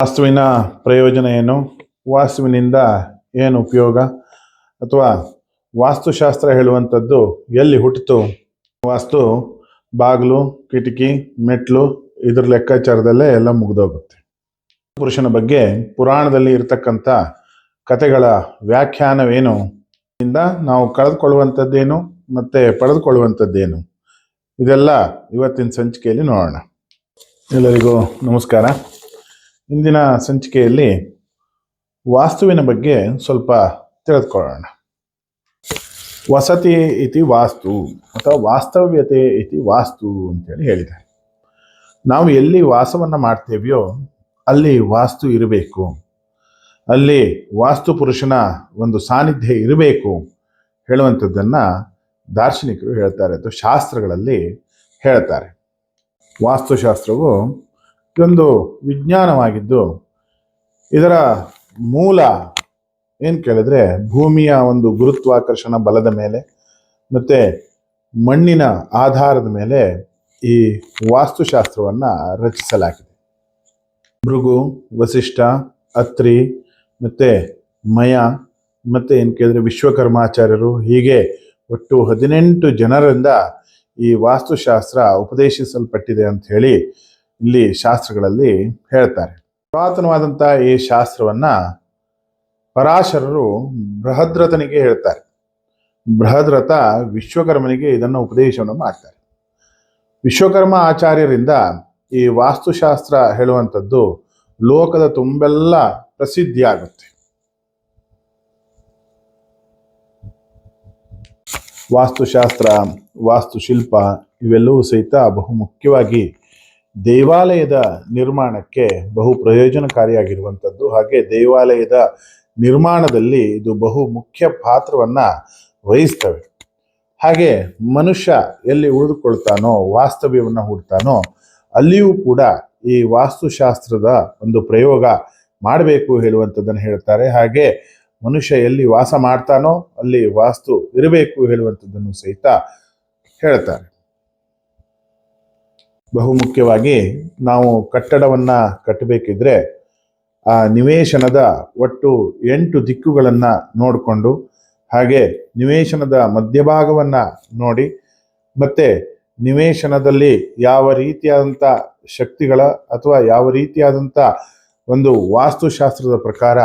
ವಾಸ್ತುವಿನ ಪ್ರಯೋಜನ ಏನು, ವಾಸ್ತುವಿನಿಂದ ಏನು ಉಪಯೋಗ, ಅಥವಾ ವಾಸ್ತುಶಾಸ್ತ್ರ ಹೇಳುವಂಥದ್ದು ಎಲ್ಲಿ ಹುಟ್ಟಿತು? ವಾಸ್ತು ಬಾಗಿಲು, ಕಿಟಕಿ, ಮೆಟ್ಲು ಇದ್ರ ಲೆಕ್ಕಾಚಾರದಲ್ಲೇ ಎಲ್ಲ ಮುಗಿದೋಗುತ್ತೆ. ಪುರುಷನ ಬಗ್ಗೆ ಪುರಾಣದಲ್ಲಿ ಇರತಕ್ಕಂಥ ಕಥೆಗಳ ವ್ಯಾಖ್ಯಾನವೇನು, ಇಂದ ನಾವು ಕಳೆದುಕೊಳ್ಳುವಂಥದ್ದೇನು ಮತ್ತೆ ಪಡೆದುಕೊಳ್ಳುವಂಥದ್ದೇನು, ಇದೆಲ್ಲ ಇವತ್ತಿನ ಸಂಚಿಕೆಯಲ್ಲಿ ನೋಡೋಣ. ಎಲ್ಲರಿಗೂ ನಮಸ್ಕಾರ. ಇಂದಿನ ಸಂಚಿಕೆಯಲ್ಲಿ ವಾಸ್ತುವಿನ ಬಗ್ಗೆ ಸ್ವಲ್ಪ ತಿಳಿದುಕೊಳ್ಳೋಣ. ವಸತಿ ಇತಿ ವಾಸ್ತು ಅಥವಾ ವಾಸ್ತವ್ಯತೆ ಇತಿ ವಾಸ್ತು ಅಂತೇಳಿ ಹೇಳಿದೆ. ನಾವು ಎಲ್ಲಿ ವಾಸವನ್ನು ಮಾಡ್ತೇವೆಯೋ ಅಲ್ಲಿ ವಾಸ್ತು ಇರಬೇಕು, ಅಲ್ಲಿ ವಾಸ್ತು ಪುರುಷನ ಒಂದು ಸಾನ್ನಿಧ್ಯ ಇರಬೇಕು ಹೇಳುವಂಥದ್ದನ್ನು ದಾರ್ಶನಿಕರು ಹೇಳ್ತಾರೆ ಅಥವಾ ಶಾಸ್ತ್ರಗಳಲ್ಲಿ ಹೇಳ್ತಾರೆ. ವಾಸ್ತುಶಾಸ್ತ್ರವು ಇದೊಂದು ವಿಜ್ಞಾನವಾಗಿದ್ದು ಇದರ ಮೂಲ ಏನು ಕೇಳಿದ್ರೆ ಭೂಮಿಯ ಒಂದು ಗುರುತ್ವಾಕರ್ಷಣ ಬಲದ ಮೇಲೆ ಮತ್ತು ಮಣ್ಣಿನ ಆಧಾರದ ಮೇಲೆ ಈ ವಾಸ್ತುಶಾಸ್ತ್ರವನ್ನು ರಚಿಸಲಾಗಿದೆ. ಭೃಗು, ವಸಿಷ್ಠ, ಅತ್ರಿ ಮತ್ತು ಮಯ ಮತ್ತು ಏನು ಕೇಳಿದ್ರೆ ವಿಶ್ವಕರ್ಮಾಚಾರ್ಯರು, ಹೀಗೆ ಒಟ್ಟು 18 ಜನರಿಂದ ಈ ವಾಸ್ತುಶಾಸ್ತ್ರ ಉಪದೇಶಿಸಲ್ಪಟ್ಟಿದೆ ಅಂತ ಹೇಳಿ ಇಲ್ಲಿ ಶಾಸ್ತ್ರಗಳಲ್ಲಿ ಹೇಳ್ತಾರೆ. ಪುರಾತನವಾದಂಥ ಈ ಶಾಸ್ತ್ರವನ್ನ ಪರಾಶರರು ಬೃಹದ್ರಥನಿಗೆ ಹೇಳ್ತಾರೆ. ಬೃಹದ್ರಥ ವಿಶ್ವಕರ್ಮನಿಗೆ ಇದನ್ನು ಉಪದೇಶವನ್ನು ಮಾಡ್ತಾರೆ. ವಿಶ್ವಕರ್ಮ ಆಚಾರ್ಯರಿಂದ ಈ ವಾಸ್ತುಶಾಸ್ತ್ರ ಹೇಳುವಂಥದ್ದು ಲೋಕದ ತುಂಬೆಲ್ಲ ಪ್ರಸಿದ್ಧಿ ಆಗುತ್ತೆ. ವಾಸ್ತುಶಾಸ್ತ್ರ, ವಾಸ್ತುಶಿಲ್ಪ ಇವೆಲ್ಲವೂ ಸಹಿತ ಬಹುಮುಖ್ಯವಾಗಿ ದೇವಾಲಯದ ನಿರ್ಮಾಣಕ್ಕೆ ಬಹು ಪ್ರಯೋಜನಕಾರಿಯಾಗಿರುವಂಥದ್ದು. ಹಾಗೆ ದೇವಾಲಯದ ನಿರ್ಮಾಣದಲ್ಲಿ ಇದು ಬಹು ಮುಖ್ಯ ಪಾತ್ರವನ್ನು ವಹಿಸ್ತವೆ. ಹಾಗೆ ಮನುಷ್ಯ ಎಲ್ಲಿ ಉಳಿದುಕೊಳ್ತಾನೋ, ವಾಸ್ತವ್ಯವನ್ನು ಹೂಡ್ತಾನೋ ಅಲ್ಲಿಯೂ ಕೂಡ ಈ ವಾಸ್ತುಶಾಸ್ತ್ರದ ಒಂದು ಪ್ರಯೋಗ ಮಾಡಬೇಕು ಹೇಳುವಂಥದ್ದನ್ನು ಹೇಳ್ತಾರೆ. ಹಾಗೆ ಮನುಷ್ಯ ಎಲ್ಲಿ ವಾಸ ಮಾಡ್ತಾನೋ ಅಲ್ಲಿ ವಾಸ್ತು ಇರಬೇಕು ಹೇಳುವಂಥದ್ದನ್ನು ಸಹಿತ ಹೇಳ್ತಾರೆ. ಬಹುಮುಖ್ಯವಾಗಿ ನಾವು ಕಟ್ಟಡವನ್ನು ಕಟ್ಟಬೇಕಿದ್ರೆ ಆ ನಿವೇಶನದ ಒಟ್ಟು 8 ದಿಕ್ಕುಗಳನ್ನು ನೋಡಿಕೊಂಡು, ಹಾಗೆ ನಿವೇಶನದ ಮಧ್ಯಭಾಗವನ್ನು ನೋಡಿ, ಮತ್ತು ನಿವೇಶನದಲ್ಲಿ ಯಾವ ರೀತಿಯಾದಂಥ ಶಕ್ತಿಗಳ ಅಥವಾ ಯಾವ ರೀತಿಯಾದಂಥ ಒಂದು ವಾಸ್ತುಶಾಸ್ತ್ರದ ಪ್ರಕಾರ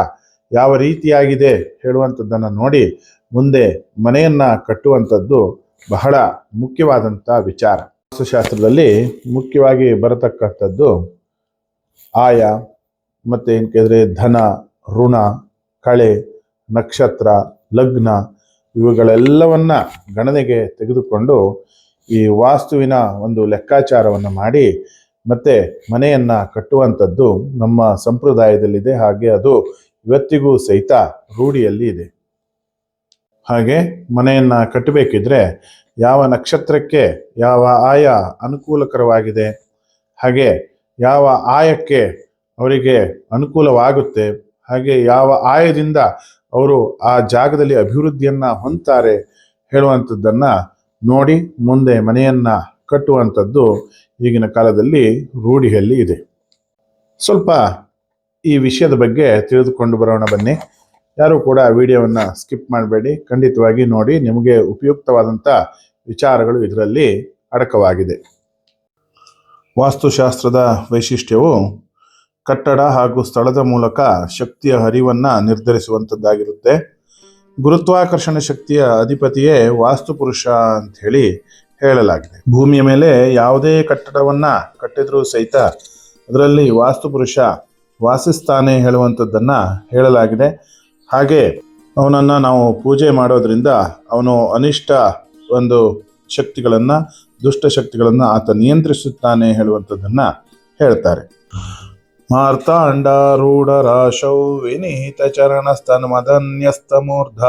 ಯಾವ ರೀತಿಯಾಗಿದೆ ಹೇಳುವಂಥದ್ದನ್ನು ನೋಡಿ ಮುಂದೆ ಮನೆಯನ್ನು ಕಟ್ಟುವಂಥದ್ದು ಬಹಳ ಮುಖ್ಯವಾದಂಥ ವಿಚಾರ. ವಾಸ್ತುಶಾಸ್ತ್ರದಲ್ಲಿ ಮುಖ್ಯವಾಗಿ ಬರತಕ್ಕಂಥದ್ದು ಆಯ, ಮತ್ತು ಏನು ಕೇಳಿದ್ರೆ ಧನ, ಋಣ, ಕಳೆ, ನಕ್ಷತ್ರ, ಲಗ್ನ ಇವುಗಳೆಲ್ಲವನ್ನ ಗಣನೆಗೆ ತೆಗೆದುಕೊಂಡು ಈ ವಾಸ್ತುವಿನ ಒಂದು ಲೆಕ್ಕಾಚಾರವನ್ನು ಮಾಡಿ ಮತ್ತೆ ಮನೆಯನ್ನು ಕಟ್ಟುವಂಥದ್ದು ನಮ್ಮ ಸಂಪ್ರದಾಯದಲ್ಲಿದೆ. ಹಾಗೆ ಅದು ಇವತ್ತಿಗೂ ಸಹಿತ ರೂಢಿಯಲ್ಲಿ ಇದೆ. ಹಾಗೆ ಮನೆಯನ್ನು ಕಟ್ಟಬೇಕಿದ್ರೆ ಯಾವ ನಕ್ಷತ್ರಕ್ಕೆ ಯಾವ ಆಯ ಅನುಕೂಲಕರವಾಗಿದೆ, ಹಾಗೆ ಯಾವ ಆಯಕ್ಕೆ ಅವರಿಗೆ ಅನುಕೂಲವಾಗುತ್ತೆ, ಹಾಗೆ ಯಾವ ಆಯದಿಂದ ಅವರು ಆ ಜಾಗದಲ್ಲಿ ಅಭಿವೃದ್ಧಿಯನ್ನು ಹೊಂದ್ತಾರೆ ಹೇಳುವಂಥದ್ದನ್ನು ನೋಡಿ ಮುಂದೆ ಮನೆಯನ್ನು ಕಟ್ಟುವಂಥದ್ದು ಈಗಿನ ಕಾಲದಲ್ಲಿ ರೂಢಿಯಲ್ಲಿ ಇದೆ. ಸ್ವಲ್ಪ ಈ ವಿಷಯದ ಬಗ್ಗೆ ತಿಳಿದುಕೊಂಡು ಬರೋಣ ಬನ್ನಿ. ಯಾರು ಕೂಡ ವಿಡಿಯೋವನ್ನು ಸ್ಕಿಪ್ ಮಾಡಬೇಡಿ, ಖಂಡಿತವಾಗಿ ನೋಡಿ. ನಿಮಗೆ ಉಪಯುಕ್ತವಾದಂಥ ವಿಚಾರಗಳು ಇದರಲ್ಲಿ ಅಡಕವಾಗಿದೆ. ವಾಸ್ತುಶಾಸ್ತ್ರದ ವೈಶಿಷ್ಟ್ಯವು ಕಟ್ಟಡ ಹಾಗೂ ಸ್ಥಳದ ಮೂಲಕ ಶಕ್ತಿಯ ಹರಿವನ್ನು ನಿರ್ಧರಿಸುವಂಥದ್ದಾಗಿರುತ್ತೆ. ಗುರುತ್ವಾಕರ್ಷಣ ಶಕ್ತಿಯ ಅಧಿಪತಿಯೇ ವಾಸ್ತುಪುರುಷ ಅಂತ ಹೇಳಿ ಹೇಳಲಾಗಿದೆ. ಭೂಮಿಯ ಮೇಲೆ ಯಾವುದೇ ಕಟ್ಟಡವನ್ನು ಕಟ್ಟಿದ್ರೂ ಸಹಿತ ಅದರಲ್ಲಿ ವಾಸ್ತುಪುರುಷ ವಾಸಿಸ್ತಾನೆ ಹೇಳುವಂಥದ್ದನ್ನು ಹೇಳಲಾಗಿದೆ. ಹಾಗೆ ಅವನನ್ನು ನಾವು ಪೂಜೆ ಮಾಡೋದ್ರಿಂದ ಅವನು ಅನಿಷ್ಟ ಒಂದು ಶಕ್ತಿಗಳನ್ನು, ದುಷ್ಟ ಶಕ್ತಿಗಳನ್ನು ಆತ ನಿಯಂತ್ರಿಸುತ್ತಾನೆ ಹೇಳುವಂಥದ್ದನ್ನು ಹೇಳ್ತಾರೆ. ಮಾರ್ತಾಂಡಾರೂಢ ರಾಶೌ ವಿನಿಹಿತ ಚರಣಸ್ತನ್ಮದನ್ಯಸ್ತಮೂರ್ಧ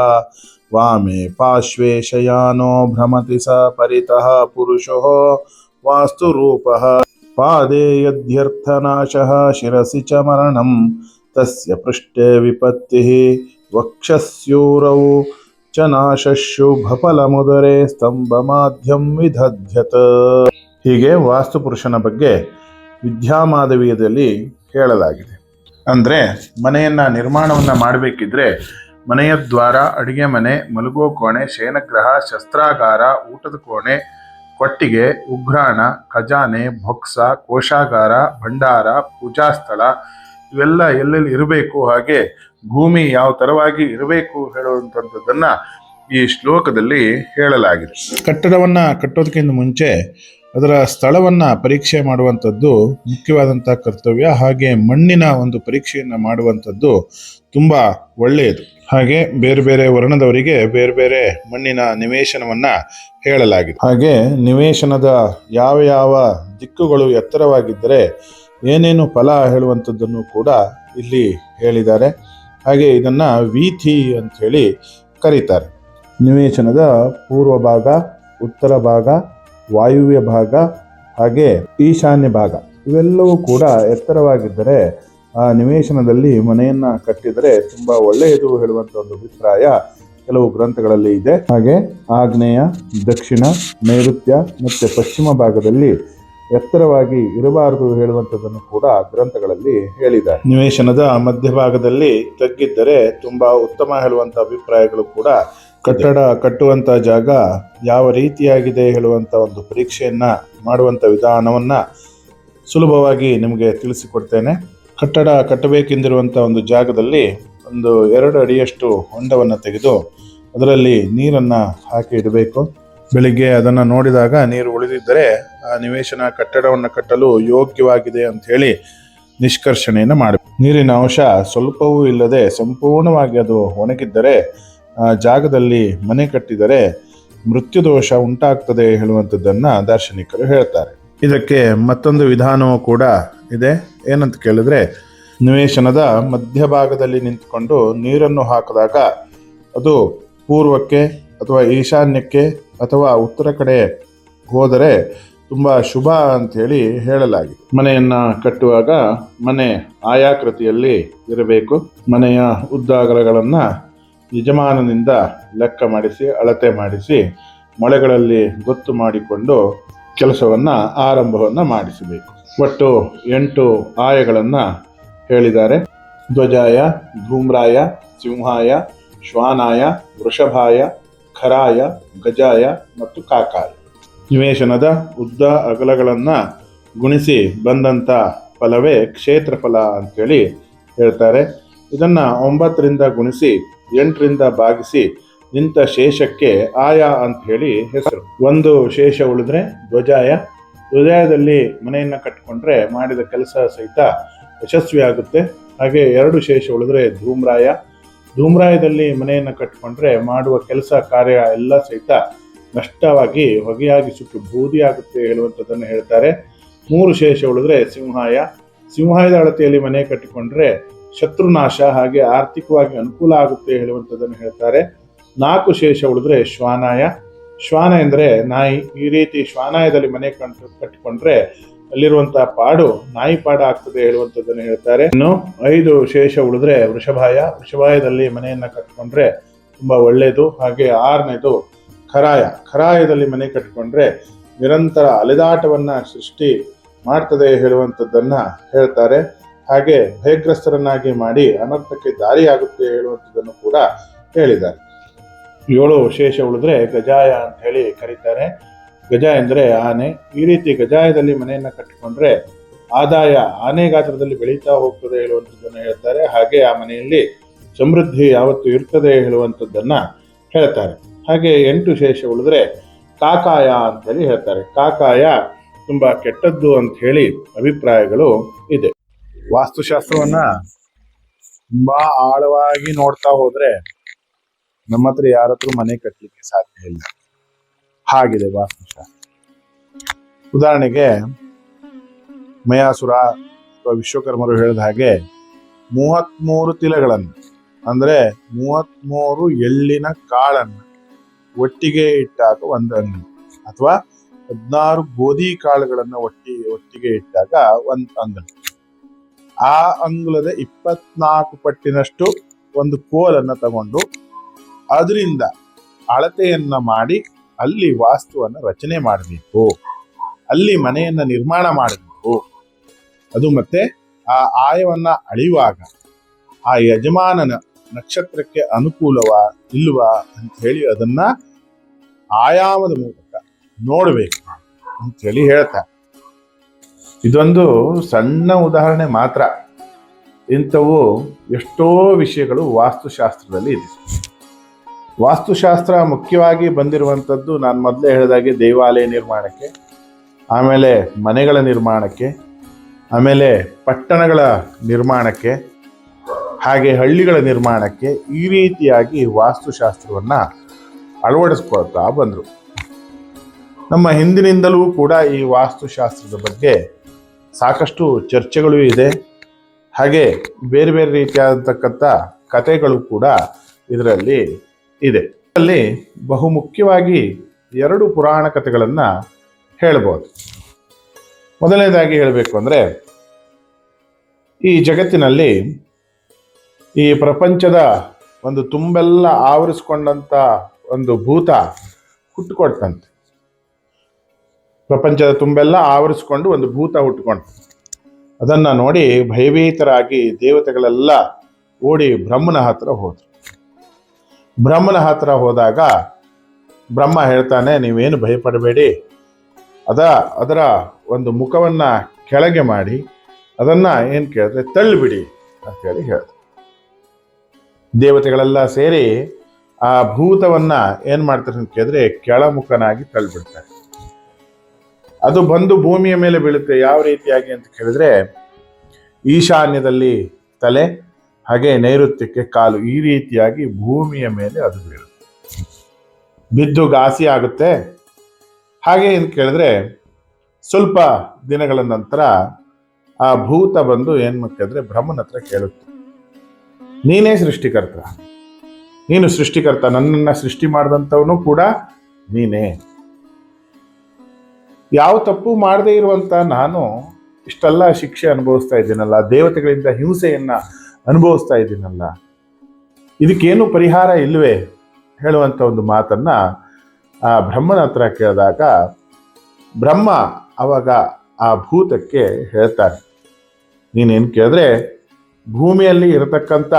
ವಾಮೆ ಪಾರ್ಶ್ವೇ ಶಯಾನೋ ಭ್ರಮತಿ ಸ ಪರಿತಃ ಪುರುಷೋ ವಾಸ್ತುರೂಪಃ ಪಾದೇ ಯದ್ಯರ್ಥನಾಶಃ ಶಿರಸಿ ಚ ಮರಣಂ ತಸ್ಯ ಪೃಷ್ಠೆ ವಿಪತ್ತಿಃ ವಕ್ಷಸ್ಯೂರೌ ಚ ನಾಶಶುಭಫಲಮುದರೇ ಸ್ತಂಭಮಾಧ್ಯಂ ವಿದಧ್ಯತ. ಹೀಗೆ ವಾಸ್ತುಪುರುಷನ ಬಗ್ಗೆ ವಿದ್ಯಾಮಾಧವೀಯದಲ್ಲಿ ಹೇಳಲಾಗಿದೆ. ಅಂದ್ರೆ ಮನೆಯನ್ನ ನಿರ್ಮಾಣವನ್ನ ಮಾಡಬೇಕಿದ್ರೆ ಮನೆಯ ದ್ವಾರ, ಅಡಿಗೆ ಮನೆ, ಮಲಗೋ ಕೋಣೆ, ಶಯನಗೃಹ, ಶಸ್ತ್ರಾಗಾರ, ಊಟದ ಕೋಣೆ, ಕೊಟ್ಟಿಗೆ, ಉಗ್ರಾಣ, ಖಜಾನೆ, ಬೊಕ್ಸ, ಕೋಶಾಗಾರ, ಭಂಡಾರ, ಪೂಜಾ ಸ್ಥಳ ಇವೆಲ್ಲ ಎಲ್ಲೆಲ್ಲಿ ಇರಬೇಕು, ಹಾಗೆ ಭೂಮಿ ಯಾವ ತರವಾಗಿ ಇರಬೇಕು ಹೇಳುವಂಥದ್ದನ್ನ ಈ ಶ್ಲೋಕದಲ್ಲಿ ಹೇಳಲಾಗಿದೆ. ಕಟ್ಟಡವನ್ನ ಕಟ್ಟೋದಕ್ಕಿಂತ ಮುಂಚೆ ಅದರ ಸ್ಥಳವನ್ನ ಪರೀಕ್ಷೆ ಮಾಡುವಂಥದ್ದು ಮುಖ್ಯವಾದಂಥ ಕರ್ತವ್ಯ. ಹಾಗೆ ಮಣ್ಣಿನ ಒಂದು ಪರೀಕ್ಷೆಯನ್ನ ಮಾಡುವಂಥದ್ದು ತುಂಬಾ ಒಳ್ಳೆಯದು. ಹಾಗೆ ಬೇರೆ ಬೇರೆ ವರ್ಣದವರಿಗೆ ಬೇರೆ ಬೇರೆ ಮಣ್ಣಿನ ನಿವೇಶನವನ್ನ ಹೇಳಲಾಗಿದೆ. ಹಾಗೆ ನಿವೇಶನದ ಯಾವ ಯಾವ ದಿಕ್ಕುಗಳು ಎತ್ತರವಾಗಿದ್ದರೆ ಏನೇನು ಫಲ ಹೇಳುವಂಥದ್ದನ್ನು ಕೂಡ ಇಲ್ಲಿ ಹೇಳಿದ್ದಾರೆ. ಹಾಗೆ ಇದನ್ನ ವೀಥಿ ಅಂತ ಹೇಳಿ ಕರೀತಾರೆ. ನಿವೇಶನದ ಪೂರ್ವ ಭಾಗ, ಉತ್ತರ ಭಾಗ, ವಾಯುವ್ಯ ಭಾಗ ಹಾಗೆ ಈಶಾನ್ಯ ಭಾಗ ಇವೆಲ್ಲವೂ ಕೂಡ ಎತ್ತರವಾಗಿದ್ದರೆ ಆ ನಿವೇಶನದಲ್ಲಿ ಮನೆಯನ್ನ ಕಟ್ಟಿದರೆ ತುಂಬಾ ಒಳ್ಳೆಯದು ಹೇಳುವಂತ ಒಂದು ಅಭಿಪ್ರಾಯ ಕೆಲವು ಗ್ರಂಥಗಳಲ್ಲಿ ಇದೆ. ಹಾಗೆ ಆಗ್ನೇಯ, ದಕ್ಷಿಣ, ನೈಋತ್ಯ ಮತ್ತೆ ಪಶ್ಚಿಮ ಭಾಗದಲ್ಲಿ ಎತ್ತರವಾಗಿ ಇರಬಾರದು ಹೇಳುವಂಥದ್ದನ್ನು ಕೂಡ ಗ್ರಂಥಗಳಲ್ಲಿ ಹೇಳಿದ್ದಾರೆ. ನಿವೇಶನದ ಮಧ್ಯಭಾಗದಲ್ಲಿ ತಗ್ಗಿದ್ದರೆ ತುಂಬಾ ಉತ್ತಮ ಹೇಳುವಂತ ಅಭಿಪ್ರಾಯಗಳು ಕೂಡ. ಕಟ್ಟಡ ಕಟ್ಟುವಂತ ಜಾಗ ಯಾವ ರೀತಿಯಾಗಿದೆ ಹೇಳುವಂತ ಒಂದು ಪರೀಕ್ಷೆಯನ್ನ ಮಾಡುವಂತ ವಿಧಾನವನ್ನ ಸುಲಭವಾಗಿ ನಿಮಗೆ ತಿಳಿಸಿಕೊಡ್ತೇನೆ. ಕಟ್ಟಡ ಕಟ್ಟಬೇಕೆಂದಿರುವಂತ ಒಂದು ಜಾಗದಲ್ಲಿ ಒಂದು 2 ಅಡಿಯಷ್ಟು ಹೊಂಡವನ್ನು ತೆಗೆದು ಅದರಲ್ಲಿ ನೀರನ್ನ ಹಾಕಿ ಇಡಬೇಕು. ಬೆಳಿಗ್ಗೆ ಅದನ್ನು ನೋಡಿದಾಗ ನೀರು ಉಳಿದಿದ್ದರೆ ಆ ನಿವೇಶನ ಕಟ್ಟಡವನ್ನು ಕಟ್ಟಲು ಯೋಗ್ಯವಾಗಿದೆ ಅಂತ ಹೇಳಿ ನಿಷ್ಕರ್ಷಣೆಯನ್ನು ಮಾಡಬೇಕು. ನೀರಿನ ಅಂಶ ಸ್ವಲ್ಪವೂ ಇಲ್ಲದೆ ಸಂಪೂರ್ಣವಾಗಿ ಅದು ಒಣಗಿದ್ದರೆ ಆ ಜಾಗದಲ್ಲಿ ಮನೆ ಕಟ್ಟಿದರೆ ಮೃತ್ಯುದೋಷ ಉಂಟಾಗ್ತದೆ ಹೇಳುವಂಥದ್ದನ್ನ ದಾರ್ಶನಿಕರು ಹೇಳ್ತಾರೆ. ಇದಕ್ಕೆ ಮತ್ತೊಂದು ವಿಧಾನವೂ ಕೂಡ ಇದೆ. ಏನಂತ ಕೇಳಿದ್ರೆ, ನಿವೇಶನದ ಮಧ್ಯಭಾಗದಲ್ಲಿ ನಿಂತುಕೊಂಡು ನೀರನ್ನು ಹಾಕಿದಾಗ ಅದು ಪೂರ್ವಕ್ಕೆ ಅಥವಾ ಈಶಾನ್ಯಕ್ಕೆ ಅಥವಾ ಉತ್ತರ ಕಡೆ ಹೋದರೆ ತುಂಬಾ ಶುಭ ಅಂತ ಹೇಳಿ ಹೇಳಲಾಗಿದೆ. ಮನೆಯನ್ನ ಕಟ್ಟುವಾಗ ಮನೆ ಆಯಾಕೃತಿಯಲ್ಲಿ ಇರಬೇಕು. ಮನೆಯ ಉದ್ದ ಅಗಲಗಳನ್ನ ಯಜಮಾನನಿಂದ ಲೆಕ್ಕ ಮಾಡಿಸಿ, ಅಳತೆ ಮಾಡಿಸಿ, ಮೊಳೆಗಳಲ್ಲಿ ಗೊತ್ತು ಮಾಡಿಕೊಂಡು ಕೆಲಸವನ್ನ ಆರಂಭವನ್ನ ಮಾಡಿಸಬೇಕು. ಒಟ್ಟು 8 ಆಯಗಳನ್ನ ಹೇಳಿದ್ದಾರೆ. ಧ್ವಜಾಯ, ಧೂಮ್ರಾಯ, ಸಿಂಹಾಯ, ಶ್ವಾನಾಯ, ವೃಷಭಾಯ, ಖರಾಯ, ಗಜಾಯ ಮತ್ತು ಕಾಕಾಯ. ನಿವೇಶನದ ಉದ್ದ ಅಗಲಗಳನ್ನ ಗುಣಿಸಿ ಬಂದಂತ ಫಲವೇ ಕ್ಷೇತ್ರಫಲ ಅಂತೇಳಿ ಹೇಳ್ತಾರೆ. ಇದನ್ನ 9ರಿಂದ ಗುಣಿಸಿ 8ರಿಂದ ಭಾಗಿಸಿ ನಿಂತ ಶೇಷಕ್ಕೆ ಆಯ ಅಂತ ಹೇಳಿ ಹೆಸರು. ಒಂದು ಶೇಷ ಉಳಿದ್ರೆ ಧ್ವಜಾಯ. ಧ್ವಜಾಯದಲ್ಲಿ ಮನೆಯನ್ನ ಕಟ್ಟಿಕೊಂಡ್ರೆ ಮಾಡಿದ ಕೆಲಸ ಸಹಿತ ಯಶಸ್ವಿ ಆಗುತ್ತೆ. ಹಾಗೆ 2 ಶೇಷ ಉಳಿದ್ರೆ ಧೂಮ್ರಾಯ. ಧೂಮ್ರಾಯದಲ್ಲಿ ಮನೆಯನ್ನ ಕಟ್ಟಿಕೊಂಡ್ರೆ ಮಾಡುವ ಕೆಲಸ ಕಾರ್ಯ ಎಲ್ಲ ಸಹಿತ ನಷ್ಟವಾಗಿ ಹೊಗೆಯಾಗಿ ಸುಟ್ಟು ಬೂದಿ ಆಗುತ್ತೆ ಹೇಳುವಂಥದ್ದನ್ನು ಹೇಳ್ತಾರೆ. 3 ಶೇಷ ಉಳಿದ್ರೆ ಸಿಂಹಾಯ. ಸಿಂಹಾಯದ ಅಳತೆಯಲ್ಲಿ ಮನೆ ಕಟ್ಟಿಕೊಂಡ್ರೆ ಶತ್ರುನಾಶ ಹಾಗೆ ಆರ್ಥಿಕವಾಗಿ ಅನುಕೂಲ ಆಗುತ್ತೆ ಹೇಳುವಂಥದ್ದನ್ನು ಹೇಳ್ತಾರೆ. 4 ಶೇಷ ಉಳಿದ್ರೆ ಶ್ವಾನಾಯ. ಶ್ವಾನ ಎಂದ್ರೆ ನಾಯಿ. ಈ ರೀತಿ ಶ್ವಾನಾಯದಲ್ಲಿ ಮನೆ ಕಟ್ಟಿಕೊಂಡ್ರೆ ಅಲ್ಲಿರುವಂತಹ ಪಾಡು ನಾಯಿ ಪಾಡ ಆಗ್ತದೆ ಹೇಳುವಂಥದ್ದನ್ನು ಹೇಳ್ತಾರೆ. ಇನ್ನು 5 ಶೇಷ ಉಳಿದ್ರೆ ವೃಷಭಾಯ. ವೃಷಭಾಯದಲ್ಲಿ ಮನೆಯನ್ನ ಕಟ್ಟಿಕೊಂಡ್ರೆ ತುಂಬಾ ಒಳ್ಳೆಯದು. ಹಾಗೆ 6ನೇದು ಖರಾಯ. ಖರಾಯದಲ್ಲಿ ಮನೆ ಕಟ್ಟಿಕೊಂಡ್ರೆ ನಿರಂತರ ಅಲೆದಾಟವನ್ನ ಸೃಷ್ಟಿ ಮಾಡ್ತದೆ ಹೇಳುವಂಥದ್ದನ್ನ ಹೇಳ್ತಾರೆ. ಹಾಗೆ ಭಯಗ್ರಸ್ತರನ್ನಾಗಿ ಮಾಡಿ ಅನರ್ಥಕ್ಕೆ ದಾರಿಯಾಗುತ್ತೆ ಹೇಳುವಂಥದ್ದನ್ನು ಕೂಡ ಹೇಳಿದ್ದಾರೆ. 7 ಶೇಷ ಉಳಿದ್ರೆ ಗಜಾಯ ಅಂತ ಹೇಳಿ ಕರೀತಾರೆ. ಗಜ ಎಂದರೆ ಆನೆ. ಈ ರೀತಿ ಗಜಾಯದಲ್ಲಿ ಮನೆಯನ್ನ ಕಟ್ಟಿಕೊಂಡ್ರೆ ಆದಾಯ ಆನೆ ಗಾತ್ರದಲ್ಲಿ ಬೆಳೀತಾ ಹೋಗ್ತದೆ ಹೇಳುವಂಥದ್ದನ್ನು ಹೇಳ್ತಾರೆ. ಹಾಗೆ ಆ ಮನೆಯಲ್ಲಿ ಸಮೃದ್ಧಿ ಯಾವತ್ತು ಇರ್ತದೆ ಹೇಳುವಂಥದ್ದನ್ನ ಹೇಳ್ತಾರೆ. ಹಾಗೆ 8 ಶೇಷ ಉಳಿದ್ರೆ ಕಾಕಾಯ ಅಂತ ಹೇಳಿ ಹೇಳ್ತಾರೆ. ಕಾಕಾಯ ತುಂಬಾ ಕೆಟ್ಟದ್ದು ಅಂತ ಹೇಳಿ ಅಭಿಪ್ರಾಯಗಳು ಇದೆ. ವಾಸ್ತುಶಾಸ್ತ್ರವನ್ನ ತುಂಬಾ ಆಳವಾಗಿ ನೋಡ್ತಾ ಹೋದ್ರೆ ನಮ್ಮ ಹತ್ರ ಯಾರ ಹತ್ರ ಮನೆ ಕಟ್ಟಲಿಕ್ಕೆ ಸಾಧ್ಯ ಇಲ್ಲ. ಹಾಗಿದೆ ವಾಸ್ತುಶಾಸ್ತ್ರ. ಉದಾಹರಣೆಗೆ ಮಯಾಸುರ ಅಥವಾ ವಿಶ್ವಕರ್ಮರು ಹೇಳಿದ ಹಾಗೆ 33 ತಿಲಗಳನ್ನು ಅಂದ್ರೆ 33 ಎಳ್ಳಿನ ಕಾಳನ್ನು ಒಟ್ಟಿಗೆ ಇಟ್ಟಾಗ ಒಂದು ಅಂಗು, ಅಥವಾ 16 ಗೋಧಿ ಕಾಳುಗಳನ್ನು ಒಟ್ಟಿಗೆ ಇಟ್ಟಾಗ ಒಂದು ಅಂಗು. ಆ ಅಂಗುಲದ 24 ಪಟ್ಟಿನಷ್ಟು ಒಂದು ಕೋಲನ್ನ ತಗೊಂಡು ಅದರಿಂದ ಅಳತೆಯನ್ನ ಮಾಡಿ ಅಲ್ಲಿ ವಾಸ್ತುವನ್ನ ರಚನೆ ಮಾಡಬೇಕು, ಅಲ್ಲಿ ಮನೆಯನ್ನ ನಿರ್ಮಾಣ ಮಾಡಬೇಕು. ಅದು ಮತ್ತೆ ಆ ಆಯವನ್ನ ಅಳಿಯುವಾಗ ಆ ಯಜಮಾನನ ನಕ್ಷತ್ರಕ್ಕೆ ಅನುಕೂಲವಾ ಇಲ್ವಾ ಅಂತ ಹೇಳಿ ಅದನ್ನ ಆಯಾಮದ ಮೂಲಕ ನೋಡ್ಬೇಕು ಅಂತ ಹೇಳಿ ಹೇಳ್ತಾರೆ. ಇದೊಂದು ಸಣ್ಣ ಉದಾಹರಣೆ ಮಾತ್ರ. ಇಂಥವು ಎಷ್ಟೋ ವಿಷಯಗಳು ವಾಸ್ತುಶಾಸ್ತ್ರದಲ್ಲಿ ಇದೆ. ವಾಸ್ತುಶಾಸ್ತ್ರ ಮುಖ್ಯವಾಗಿ ಬಂದಿರುವಂಥದ್ದು ನಾನು ಮೊದಲೇ ಹೇಳಿದಾಗೆ ದೇವಾಲಯ ನಿರ್ಮಾಣಕ್ಕೆ, ಆಮೇಲೆ ಮನೆಗಳ ನಿರ್ಮಾಣಕ್ಕೆ, ಆಮೇಲೆ ಪಟ್ಟಣಗಳ ನಿರ್ಮಾಣಕ್ಕೆ, ಹಾಗೆ ಹಳ್ಳಿಗಳ ನಿರ್ಮಾಣಕ್ಕೆ ಈ ರೀತಿಯಾಗಿ ವಾಸ್ತುಶಾಸ್ತ್ರವನ್ನು ಅಳವಡಿಸ್ಕೊಳ್ತಾ ಬಂದರು. ನಮ್ಮ ಹಿಂದಿನಿಂದಲೂ ಕೂಡ ಈ ವಾಸ್ತುಶಾಸ್ತ್ರದ ಬಗ್ಗೆ ಸಾಕಷ್ಟು ಚರ್ಚೆಗಳು ಇದೆ. ಹಾಗೆ ಬೇರೆ ಬೇರೆ ರೀತಿಯಾದಂತಕ್ಕಂಥ ಕಥೆಗಳು ಕೂಡ ಇದರಲ್ಲಿ ಇದೆ. ಇದರಲ್ಲಿ ಬಹುಮುಖ್ಯವಾಗಿ 2 ಪುರಾಣ ಕಥೆಗಳನ್ನು ಹೇಳ್ಬೋದು. ಮೊದಲನೇದಾಗಿ ಹೇಳಬೇಕು ಅಂದರೆ, ಈ ಜಗತ್ತಿನಲ್ಲಿ ಈ ಪ್ರಪಂಚದ ಒಂದು ತುಂಬೆಲ್ಲ ಆವರಿಸ್ಕೊಂಡಂಥ ಒಂದು ಭೂತ ಹುಟ್ಟುಕೊಡ್ತಂತೆ. ಪ್ರಪಂಚದ ತುಂಬೆಲ್ಲ ಆವರಿಸ್ಕೊಂಡು ಒಂದು ಭೂತ ಹುಟ್ಟುಕೊಂಡು ಅದನ್ನ ನೋಡಿ ಭಯಭೀತರಾಗಿ ದೇವತೆಗಳೆಲ್ಲ ಓಡಿ ಬ್ರಹ್ಮನ ಹತ್ರ ಹೋದ್ರು. ಬ್ರಹ್ಮನ ಹತ್ರ ಹೋದಾಗ ಬ್ರಹ್ಮ ಹೇಳ್ತಾನೆ, ನೀವೇನು ಭಯಪಡಬೇಡಿ, ಅದರ ಒಂದು ಮುಖವನ್ನ ಕೆಳಗೆ ಮಾಡಿ ಅದನ್ನ ಏನ್ ಕೇಳಿದ್ರೆ ತಳ್ಳಿಬಿಡಿ ಅಂತೇಳಿ ಹೇಳಿದ್ರು. ದೇವತೆಗಳೆಲ್ಲ ಸೇರಿ ಆ ಭೂತವನ್ನ ಏನ್ ಮಾಡ್ತಾರೆ ಅಂತ ಕೇಳಿದ್ರೆ ಕೆಳಮುಖನಾಗಿ ತಳ್ಳಿಬಿಡ್ತಾರೆ. ಅದು ಬಂದು ಭೂಮಿಯ ಮೇಲೆ ಬೀಳುತ್ತೆ. ಯಾವ ರೀತಿಯಾಗಿ ಅಂತ ಕೇಳಿದ್ರೆ, ಈಶಾನ್ಯದಲ್ಲಿ ತಲೆ, ಹಾಗೆ ನೈಋತ್ಯಕ್ಕೆ ಕಾಲು, ಈ ರೀತಿಯಾಗಿ ಭೂಮಿಯ ಮೇಲೆ ಅದು ಬೀಳುತ್ತೆ. ಬಿದ್ದು ಘಾಸಿ ಆಗುತ್ತೆ. ಹಾಗೆ ಅಂತ ಕೇಳಿದ್ರೆ ಸ್ವಲ್ಪ ದಿನಗಳ ನಂತರ ಆ ಭೂತ ಬಂದು ಏನ್ ಕೇಳಿದ್ರೆ ಬ್ರಹ್ಮನ ಹತ್ರ ಕೇಳುತ್ತೆ, ನೀನೇ ಸೃಷ್ಟಿಕರ್ತ, ನೀನು ಸೃಷ್ಟಿಕರ್ತ, ನನ್ನನ್ನ ಸೃಷ್ಟಿ ಮಾಡಿದಂಥವನು ಕೂಡ ನೀನೇ. ಯಾವ ತಪ್ಪು ಮಾಡದೇ ಇರುವಂತ ನಾನು ಇಷ್ಟೆಲ್ಲ ಶಿಕ್ಷೆ ಅನುಭವಿಸ್ತಾ ಇದ್ದೀನಲ್ಲ, ದೇವತೆಗಳಿಂದ ಹಿಂಸೆಯನ್ನ ಅನುಭವಿಸ್ತಾ ಇದ್ದೀನಲ್ಲ, ಇದಕ್ಕೇನು ಪರಿಹಾರ ಇಲ್ವೇ ಹೇಳುವಂತ ಒಂದು ಮಾತನ್ನ ಆ ಬ್ರಹ್ಮನ ಹತ್ರ ಕೇಳಿದಾಗ ಬ್ರಹ್ಮ ಅವಾಗ ಆ ಭೂತಕ್ಕೆ ಹೇಳ್ತಾರೆ, ನೀನೇನು ಕೇಳಿದ್ರೆ ಭೂಮಿಯಲ್ಲಿ ಇರತಕ್ಕಂಥ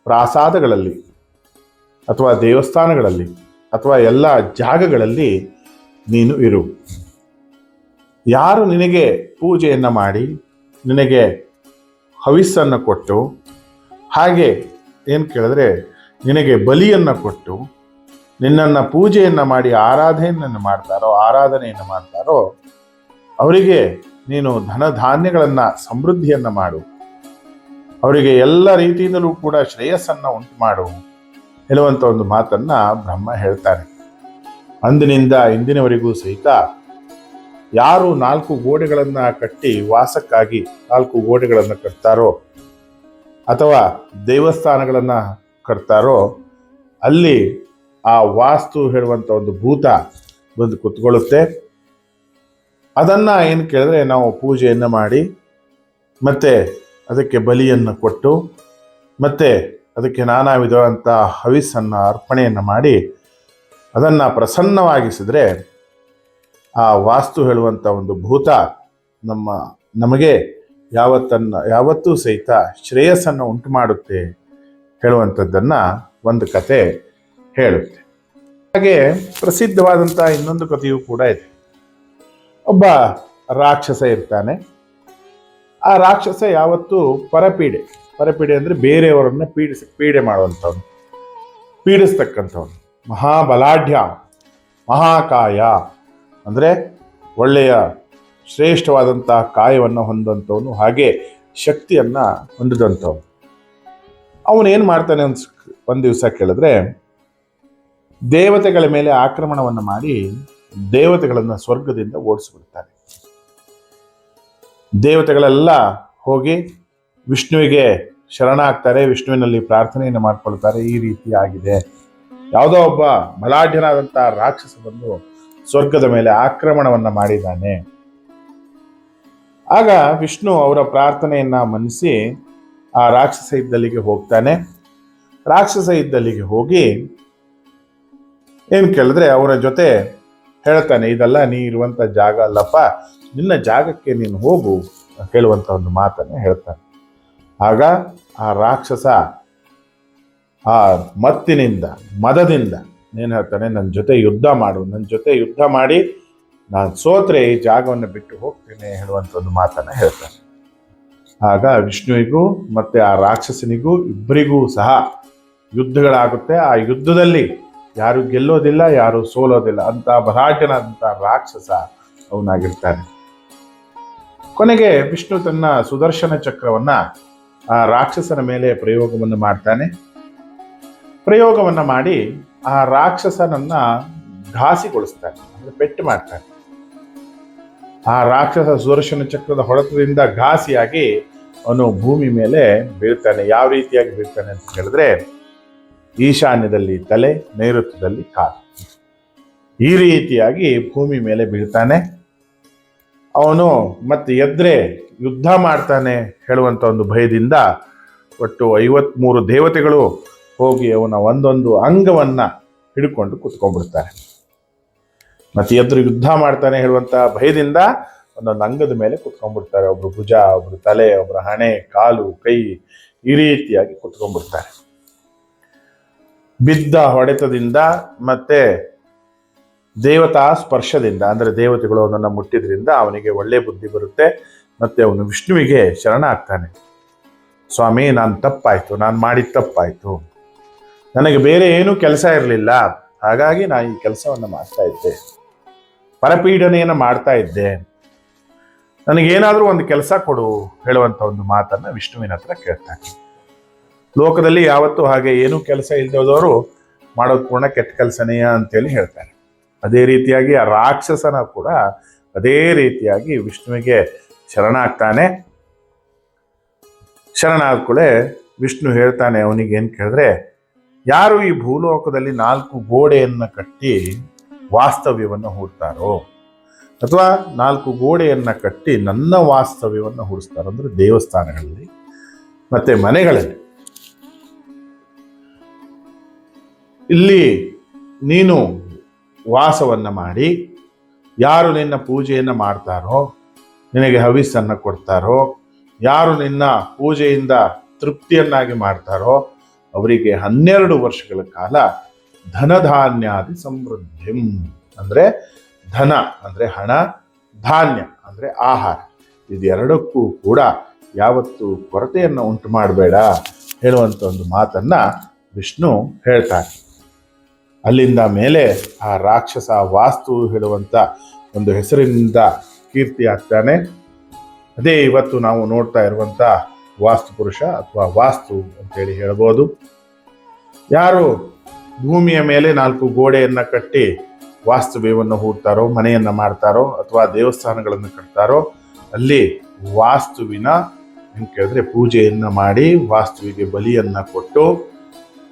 ಪ್ರಾಸಾದಗಳಲ್ಲಿ ಅಥವಾ ದೇವಸ್ಥಾನಗಳಲ್ಲಿ ಅಥವಾ ಎಲ್ಲ ಜಾಗಗಳಲ್ಲಿ ನೀನು ಇರು. ಯಾರು ನಿನಗೆ ಪೂಜೆಯನ್ನು ಮಾಡಿ ನಿನಗೆ ಹವಿಸ್ಸನ್ನು ಕೊಟ್ಟು, ಹಾಗೆ ಏನು ಕೇಳಿದ್ರೆ ನಿನಗೆ ಬಲಿಯನ್ನು ಕೊಟ್ಟು ನಿನ್ನನ್ನು ಪೂಜೆಯನ್ನು ಮಾಡಿ ಆರಾಧನೆಯನ್ನು ಮಾಡ್ತಾರೋ ಅವರಿಗೆ ನೀನು ಧನ ಧಾನ್ಯಗಳನ್ನು ಸಮೃದ್ಧಿಯನ್ನು ಮಾಡು, ಅವರಿಗೆ ಎಲ್ಲ ರೀತಿಯಿಂದಲೂ ಕೂಡ ಶ್ರೇಯಸ್ಸನ್ನು ಉಂಟು ಮಾಡು ಹೇಳುವಂಥ ಒಂದು ಮಾತನ್ನ ಬ್ರಹ್ಮ ಹೇಳ್ತಾನೆ. ಅಂದಿನಿಂದ ಇಂದಿನವರೆಗೂ ಸಹಿತ ಯಾರು 4 ಗೋಡೆಗಳನ್ನು ಕಟ್ಟಿ ವಾಸಕ್ಕಾಗಿ 4 ಗೋಡೆಗಳನ್ನು ಕಟ್ತಾರೋ ಅಥವಾ ದೇವಸ್ಥಾನಗಳನ್ನು ಕಟ್ತಾರೋ ಅಲ್ಲಿ ಆ ವಾಸ್ತು ಹೇಳುವಂಥ ಒಂದು ಭೂತ ಬಂದು ಕುತ್ಕೊಳ್ಳುತ್ತೆ. ಅದನ್ನ ಏನು ಕೇಳಿದ್ರೆ ನಾವು ಪೂಜೆಯನ್ನು ಮಾಡಿ ಮತ್ತೆ ಅದಕ್ಕೆ ಬಲಿಯನ್ನು ಕೊಟ್ಟು ಮತ್ತೆ ಅದಕ್ಕೆ ನಾನಾ ವಿಧವಾದಂಥ ಹವಿಸ್ಸನ್ನು ಅರ್ಪಣೆಯನ್ನು ಮಾಡಿ ಅದನ್ನು ಪ್ರಸನ್ನವಾಗಿಸಿದ್ರೆ ಆ ವಾಸ್ತು ಹೇಳುವಂಥ ಒಂದು ಭೂತ ನಮಗೆ ಯಾವತ್ತೂ ಸಹಿತ ಶ್ರೇಯಸ್ಸನ್ನು ಉಂಟು ಮಾಡುತ್ತೆ ಹೇಳುವಂಥದ್ದನ್ನು ಒಂದು ಕತೆ ಹೇಳುತ್ತೆ. ಹಾಗೆ ಪ್ರಸಿದ್ಧವಾದಂಥ ಇನ್ನೊಂದು ಕಥೆಯೂ ಕೂಡ ಇದೆ. ಒಬ್ಬ ರಾಕ್ಷಸ ಇರ್ತಾನೆ. ಆ ರಾಕ್ಷಸ ಯಾವತ್ತೂ ಪರಪೀಡೆ ಅಂದರೆ ಬೇರೆಯವರನ್ನ ಪೀಡೆ ಮಾಡುವಂಥವನು, ಪೀಡಿಸ್ತಕ್ಕಂಥವನು, ಮಹಾಬಲಾಢ್ಯ, ಮಹಾಕಾಯ ಅಂದರೆ ಒಳ್ಳೆಯ ಶ್ರೇಷ್ಠವಾದಂಥ ಕಾಯವನ್ನು ಹೊಂದಂಥವನು, ಹಾಗೆ ಶಕ್ತಿಯನ್ನು ಹೊಂದಿದಂಥವನು. ಅವನೇನು ಮಾಡ್ತಾನೆ ಒಂದು ದಿವಸ ಕೇಳಿದ್ರೆ ದೇವತೆಗಳ ಮೇಲೆ ಆಕ್ರಮಣವನ್ನು ಮಾಡಿ ದೇವತೆಗಳನ್ನು ಸ್ವರ್ಗದಿಂದ ಓಡಿಸಿಬಿಡ್ತಾನೆ. ದೇವತೆಗಳೆಲ್ಲ ಹೋಗಿ ವಿಷ್ಣುವಿಗೆ ಶರಣಾಗ್ತಾರೆ, ವಿಷ್ಣುವಿನಲ್ಲಿ ಪ್ರಾರ್ಥನೆಯನ್ನು ಮಾಡ್ಕೊಳ್ತಾರೆ. ಈ ರೀತಿ ಆಗಿದೆ, ಯಾವುದೋ ಒಬ್ಬ ಬಲಾಢ್ಯನಾದಂಥ ರಾಕ್ಷಸ ಬಂದು ಸ್ವರ್ಗದ ಮೇಲೆ ಆಕ್ರಮಣವನ್ನ ಮಾಡಿದ್ದಾನೆ. ಆಗ ವಿಷ್ಣು ಅವರ ಪ್ರಾರ್ಥನೆಯನ್ನ ಮನ್ನಿಸಿ ಆ ರಾಕ್ಷಸ ಇದ್ದಲ್ಲಿಗೆ ಹೋಗ್ತಾನೆ. ರಾಕ್ಷಸ ಇದ್ದಲ್ಲಿಗೆ ಹೋಗಿ ಏನು ಕೇಳಿದ್ರೆ ಅವರ ಜೊತೆ ಹೇಳ್ತಾನೆ, ಇದೆಲ್ಲ ನೀ ಇರುವಂತ ಜಾಗ ಅಲ್ಲಪ್ಪ, ನಿನ್ನ ಜಾಗಕ್ಕೆ ನೀನು ಹೋಗು ಹೇಳುವಂಥ ಒಂದು ಮಾತನ್ನು ಹೇಳ್ತಾನೆ. ಆಗ ಆ ರಾಕ್ಷಸ ಆ ಮತ್ತಿನಿಂದ ಮದದಿಂದ ಏನು ಹೇಳ್ತಾನೆ, ನನ್ನ ಜೊತೆ ಯುದ್ಧ ಮಾಡು, ನನ್ನ ಜೊತೆ ಯುದ್ಧ ಮಾಡಿ ನಾನು ಸೋತ್ರೆ ಈ ಜಾಗವನ್ನು ಬಿಟ್ಟು ಹೋಗ್ತೇನೆ ಹೇಳುವಂಥ ಒಂದು ಮಾತನ್ನು ಹೇಳ್ತಾನೆ. ಆಗ ವಿಷ್ಣುವಿಗೂ ಮತ್ತೆ ಆ ರಾಕ್ಷಸನಿಗೂ ಇಬ್ಬರಿಗೂ ಸಹ ಯುದ್ಧಗಳಾಗುತ್ತೆ. ಆ ಯುದ್ಧದಲ್ಲಿ ಯಾರು ಗೆಲ್ಲೋದಿಲ್ಲ, ಯಾರು ಸೋಲೋದಿಲ್ಲ ಅಂತ ಭರಾಟನಾದಂಥ ರಾಕ್ಷಸ ಅವನಾಗಿರ್ತಾನೆ. ಕೊನೆಗೆ ವಿಷ್ಣು ತನ್ನ ಸುದರ್ಶನ ಚಕ್ರವನ್ನ ಆ ರಾಕ್ಷಸನ ಮೇಲೆ ಪ್ರಯೋಗವನ್ನು ಮಾಡ್ತಾನೆ. ಪ್ರಯೋಗವನ್ನ ಮಾಡಿ ಆ ರಾಕ್ಷಸನನ್ನ ಘಾಸಿಗೊಳಿಸ್ತಾನೆ, ಅಂದ್ರೆ ಪೆಟ್ಟು ಮಾಡ್ತಾನೆ. ಆ ರಾಕ್ಷಸ ಸುದರ್ಶನ ಚಕ್ರದ ಹೊಡೆತದಿಂದ ಘಾಸಿಯಾಗಿ ಅವನು ಭೂಮಿ ಮೇಲೆ ಬೀಳ್ತಾನೆ. ಯಾವ ರೀತಿಯಾಗಿ ಬೀಳ್ತಾನೆ ಅಂತ ಹೇಳಿದ್ರೆ, ಈಶಾನ್ಯದಲ್ಲಿ ತಲೆ, ನೈಋತ್ಯದಲ್ಲಿ ಕಾಲು, ಈ ರೀತಿಯಾಗಿ ಭೂಮಿ ಮೇಲೆ ಬೀಳ್ತಾನೆ. ಅವನು ಮತ್ತೆ ಎದ್ರೆ ಯುದ್ಧ ಮಾಡ್ತಾನೆ ಹೇಳುವಂತ ಒಂದು ಭಯದಿಂದ ಒಟ್ಟು 53 ದೇವತೆಗಳು ಹೋಗಿ ಅವನ ಒಂದೊಂದು ಅಂಗವನ್ನ ಹಿಡ್ಕೊಂಡು ಕುತ್ಕೊಂಡ್ಬಿಡ್ತಾರೆ. ಮತ್ತೆ ಎದ್ರು ಯುದ್ಧ ಮಾಡ್ತಾನೆ ಹೇಳುವಂತ ಭಯದಿಂದ ಒಂದೊಂದು ಅಂಗದ ಮೇಲೆ ಕುತ್ಕೊಂಡ್ಬಿಡ್ತಾರೆ. ಒಬ್ರು ಭುಜ, ಒಬ್ರು ತಲೆ, ಒಬ್ರು ಹಣೆ, ಕಾಲು, ಕೈ, ಈ ರೀತಿಯಾಗಿ ಕುತ್ಕೊಂಡ್ಬಿಡ್ತಾರೆ. ಬಿದ್ದ ಹೊಡೆತದಿಂದ ಮತ್ತೆ ದೇವತಾ ಸ್ಪರ್ಶದಿಂದ, ಅಂದ್ರೆ ದೇವತೆಗಳು ಅವನನ್ನು ಮುಟ್ಟಿದ್ರಿಂದ ಅವನಿಗೆ ಒಳ್ಳೆ ಬುದ್ಧಿ ಬರುತ್ತೆ. ಮತ್ತೆ ಅವನು ವಿಷ್ಣುವಿಗೆ ಶರಣ ಆಗ್ತಾನೆ. ಸ್ವಾಮಿ, ನಾನು ತಪ್ಪಾಯ್ತು, ನಾನು ಮಾಡಿದ ತಪ್ಪಾಯ್ತು, ನನಗೆ ಬೇರೆ ಏನೂ ಕೆಲಸ ಇರಲಿಲ್ಲ, ಹಾಗಾಗಿ ನಾನು ಈ ಕೆಲಸವನ್ನು ಮಾಡ್ತಾ ಇದ್ದೆ, ಪರಪೀಡನೆಯನ್ನು ಮಾಡ್ತಾ ಇದ್ದೆ, ನನಗೇನಾದರೂ ಒಂದು ಕೆಲಸ ಕೊಡು ಹೇಳುವಂಥ ಒಂದು ಮಾತನ್ನು ವಿಷ್ಣುವಿನ ಹತ್ರ ಕೇಳ್ತಾನೆ. ಲೋಕದಲ್ಲಿ ಯಾವತ್ತೂ ಹಾಗೆ ಏನೂ ಕೆಲಸ ಇಲ್ಲದವರು ಮಾಡೋದು ಪೂರ್ಣ ಕೆಟ್ಟ ಕೆಲಸನೇ ಅಂತೇಳಿ ಹೇಳ್ತಾರೆ. ಅದೇ ರೀತಿಯಾಗಿ ಆ ರಾಕ್ಷಸನ ಕೂಡ ಅದೇ ರೀತಿಯಾಗಿ ವಿಷ್ಣುವಿಗೆ ಶರಣಾಗ್ತಾನೆ. ಶರಣಾದ ಕೂಡಲೇ ವಿಷ್ಣು ಹೇಳ್ತಾನೆ ಅವನಿಗೆ, ಏನು ಕೇಳಿದ್ರೆ, ಯಾರು ಈ ಭೂಲೋಕದಲ್ಲಿ 4 ಗೋಡೆಯನ್ನು ಕಟ್ಟಿ ವಾಸ್ತವ್ಯವನ್ನು ಹೂಡ್ತಾರೋ, ಅಥವಾ 4 ಗೋಡೆಯನ್ನು ಕಟ್ಟಿ ನನ್ನ ವಾಸ್ತವ್ಯವನ್ನು ಹೂಡಿಸ್ತಾರೋ, ಅಂದ್ರೆ ದೇವಸ್ಥಾನಗಳಲ್ಲಿ ಮತ್ತೆ ಮನೆಗಳಲ್ಲಿ, ಇಲ್ಲಿ ನೀನು ವಾಸವನ್ನ ಮಾಡಿ ಯಾರು ನಿನ್ನ ಪೂಜೆಯನ್ನು ಮಾಡ್ತಾರೋ, ನಿನಗೆ ಹವಿಸ್ಸನ್ನು ಕೊಡ್ತಾರೋ, ಯಾರು ನಿನ್ನ ಪೂಜೆಯಿಂದ ತೃಪ್ತಿಯನ್ನಾಗಿ ಮಾಡ್ತಾರೋ ಅವರಿಗೆ 12 ವರ್ಷಗಳ ಕಾಲ ಧನಧಾನ್ಯಾದಿ ಸಮೃದ್ಧಿಂ, ಅಂದ್ರೆ ಧನ ಅಂದ್ರೆ ಹಣ, ಧಾನ್ಯ ಅಂದ್ರೆ ಆಹಾರ, ಇದೆರಡಕ್ಕೂ ಕೂಡ ಯಾವತ್ತೂ ಕೊರತೆಯನ್ನು ಉಂಟು ಮಾಡಬೇಡ ಹೇಳುವಂಥ ಒಂದು ಮಾತನ್ನ ವಿಷ್ಣು ಹೇಳ್ತಾರೆ. ಅಲ್ಲಿಂದ ಮೇಲೆ ಆ ರಾಕ್ಷಸ ವಾಸ್ತು ಹೇಳುವಂಥ ಒಂದು ಹೆಸರಿನಿಂದ ಕೀರ್ತಿ ಆಗ್ತಾನೆ. ಅದೇ ಇವತ್ತು ನಾವು ನೋಡ್ತಾ ಇರುವಂಥ ವಾಸ್ತು ಪುರುಷ ಅಥವಾ ವಾಸ್ತು ಅಂತೇಳಿ ಹೇಳ್ಬೋದು. ಯಾರು ಭೂಮಿಯ ಮೇಲೆ 4 ಗೋಡೆಯನ್ನು ಕಟ್ಟಿ ವಾಸ್ತವ್ಯವನ್ನು ಹೂಡ್ತಾರೋ, ಮನೆಯನ್ನು ಮಾಡ್ತಾರೋ, ಅಥವಾ ದೇವಸ್ಥಾನಗಳನ್ನು ಕಟ್ತಾರೋ, ಅಲ್ಲಿ ವಾಸ್ತುವಿನ ಏನು ಕೇಳಿದ್ರೆ ಪೂಜೆಯನ್ನು ಮಾಡಿ ವಾಸ್ತುವಿಗೆ ಬಲಿಯನ್ನು ಕೊಟ್ಟು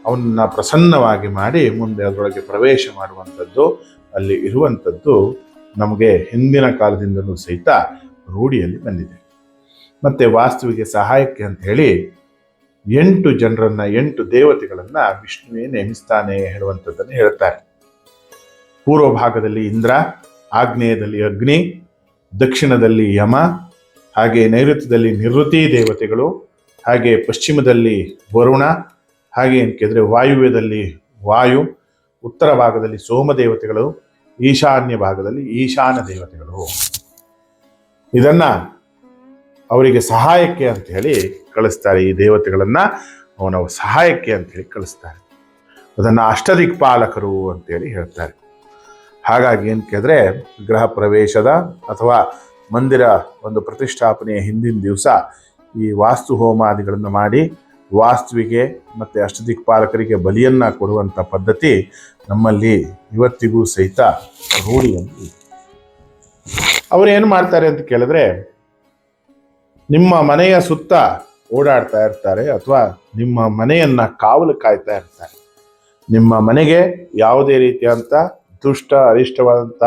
ಅವನನ್ನ ಪ್ರಸನ್ನವಾಗಿ ಮಾಡಿ ಮುಂದೆ ಅದರೊಳಗೆ ಪ್ರವೇಶ ಮಾಡುವಂಥದ್ದು ಅಲ್ಲಿ ಇರುವಂಥದ್ದು ನಮಗೆ ಹಿಂದಿನ ಕಾಲದಿಂದಲೂ ಸಹಿತ ರೂಢಿಯಲ್ಲಿ ಬಂದಿದೆ. ಮತ್ತೆ ವಾಸ್ತುವಿಗೆ ಸಹಾಯಕ್ಕೆ ಅಂತ ಹೇಳಿ 8 ಜನರನ್ನ, 8 ದೇವತೆಗಳನ್ನ ವಿಷ್ಣುವೇ ನೇಮಿಸ್ತಾನೆ ಹೇಳುವಂಥದ್ದನ್ನು ಹೇಳ್ತಾರೆ. ಪೂರ್ವ ಭಾಗದಲ್ಲಿ ಇಂದ್ರ, ಆಗ್ನೇಯದಲ್ಲಿ ಅಗ್ನಿ, ದಕ್ಷಿಣದಲ್ಲಿ ಯಮ, ಹಾಗೆ ನೈಋತ್ಯದಲ್ಲಿ ನಿವೃತ್ತಿ ದೇವತೆಗಳು, ಹಾಗೆ ಪಶ್ಚಿಮದಲ್ಲಿ ವರುಣ, ಹಾಗೆ ಏನು ಕೇಳಿದ್ರೆ ವಾಯುವ್ಯದಲ್ಲಿ ವಾಯು, ಉತ್ತರ ಭಾಗದಲ್ಲಿ ಸೋಮ ದೇವತೆಗಳು, ಈಶಾನ್ಯ ಭಾಗದಲ್ಲಿ ಈಶಾನ ದೇವತೆಗಳು. ಇದನ್ನ ಅವರಿಗೆ ಸಹಾಯಕ್ಕೆ ಅಂತ ಹೇಳಿ ಕಳಿಸ್ತಾರೆ. ಈ ದೇವತೆಗಳನ್ನ ಅವನ ಸಹಾಯಕ್ಕೆ ಅಂತ ಹೇಳಿ ಕಳಿಸ್ತಾರೆ. ಅದನ್ನ ಅಷ್ಟದಿಕ್ಪಾಲಕರು ಅಂತೇಳಿ ಹೇಳ್ತಾರೆ. ಹಾಗಾಗಿ ಏನು ಕೇಳಿದ್ರೆ ಗೃಹ ಪ್ರವೇಶದ ಅಥವಾ ಮಂದಿರ ಒಂದು ಪ್ರತಿಷ್ಠಾಪನೆಯ ಹಿಂದಿನ ದಿವಸ ಈ ವಾಸ್ತು ಹೋಮಾದಿಗಳನ್ನು ಮಾಡಿ ವಾಸ್ತುವಿಗೆ ಮತ್ತು ಅಷ್ಟದಿಕ್ಪಾಲಕರಿಗೆ ಬಲಿಯನ್ನು ಕೊಡುವಂಥ ಪದ್ಧತಿ ನಮ್ಮಲ್ಲಿ ಇವತ್ತಿಗೂ ಸಹಿತ ರೂಢಿಯಲ್ಲಿ. ಅವರು ಏನು ಮಾಡ್ತಾರೆ ಅಂತ ಕೇಳಿದ್ರೆ, ನಿಮ್ಮ ಮನೆಯ ಸುತ್ತ ಓಡಾಡ್ತಾ ಇರ್ತಾರೆ ಅಥವಾ ನಿಮ್ಮ ಮನೆಯನ್ನು ಕಾವಲು ಕಾಯ್ತಾ ಇರ್ತಾರೆ. ನಿಮ್ಮ ಮನೆಗೆ ಯಾವುದೇ ರೀತಿಯಾದಂಥ ದುಷ್ಟ ಅರಿಷ್ಟವಾದಂಥ